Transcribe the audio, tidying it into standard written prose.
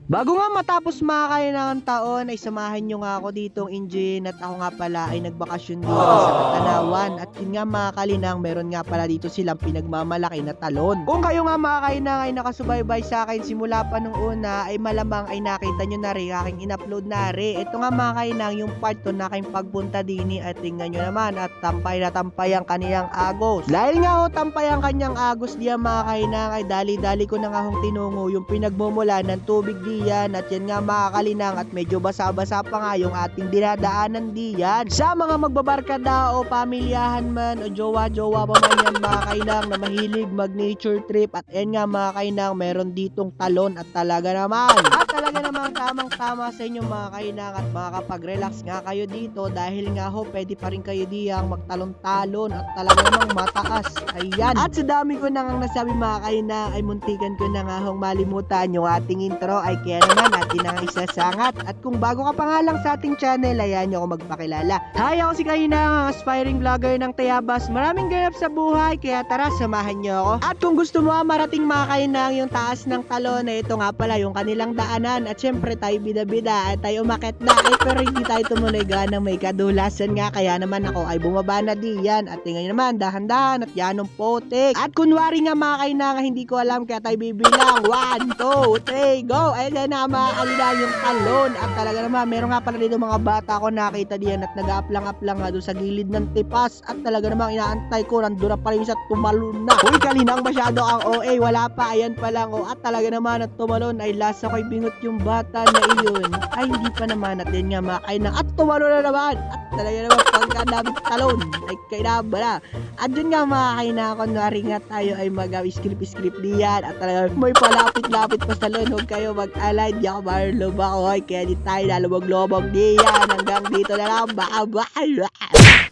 Bago nga matapos mga kailangan taon ay samahan nyo nga ako ditong engine at ako nga pala ay nagbakasyon dito sa Katanawan. At yun nga mga kalinang, meron nga pala dito silang pinagmamalaki na talon. Kung kayo nga mga kalinang ay nakasubaybay sa akin simula pa nung una ay malamang ay nakita nyo na rin aking in-upload na rin. Ito nga mga kalinang yung part to na aking pagpunta dini at tingnan nyo naman at tampay na tampay ang kaniyang agos. Dahil nga tampay ang kanyang agos diyan mga kalinang ay dali-dali ko na nga hong tinungo yung pinagmumula ng tubig diyan at yan nga mga kalinang at medyo basa-basa pa nga yung ating dinadaanan diyan. Sa mga magbabarkada o pamilyahan man o jowa-jowa pa man yan mga kalinang na mahilig mag-nature trip at yan nga mga kalinang meron ditong talon at talaga naman tamang-tama sa inyo mga kalinang at makakapag-relax nga kayo dito dahil nga pwede pa rin kayo diyang magtalon-talon at talaga namang mataas. Ayan. At sa dami ko na nga nasabi mga kalinang ay muntikan ko na nga malimutan yung ating intro ay kaya naman natin ang isasangat. At kung bago ka pa nga lang sa ating channel, ayan nyo ako magpakilala. Hi, ako si Kahinang, ang aspiring vlogger ng Tayabas. Maraming ganap sa buhay, kaya tara, samahan nyo ako. At kung gusto mo marating mga Kahinang yung taas ng talon, ito nga pala yung kanilang daanan. At syempre tayo bida-bida at tayo umakyat na. Pero hindi tayo tumuloy ganang may kadulasan nga. Kaya naman ako ay bumaba na diyan. At tingnan nyo naman, dahan-dahan at yanong potek. At kunwari nga mga Kahinang, hindi ko alam kaya tayo bibilang. 1, 2, 3, go! Ayan na mga kalinang yung talon. At talaga naman, meron nga pala dito mga bata ko nakita diyan at nag-aaplang-aplang nga doon sa gilid ng tipas. At talaga namang inaantay ko, nandun na pala yung sa tumalon na. Uy, kalinang masyado ang OA, wala pa, ayan pa lang. At talaga naman at tumalon ay lasa ko'y bingot yung bata na iyon. Ay hindi pa naman at yan nga mga kalinang at tumalon na naman. At talaga naman pagkadaming talon ay kainaba na. At yun nga mga kalinang, kunwari nga tayo ay mag-script diyan. At talaga may palapit-lapit pa sa loob. Huwag kayo mag-alay, di ako marlub ako. Kaya di tayo lalubog-lubog diyan. Hanggang dito na lang. Bye-bye.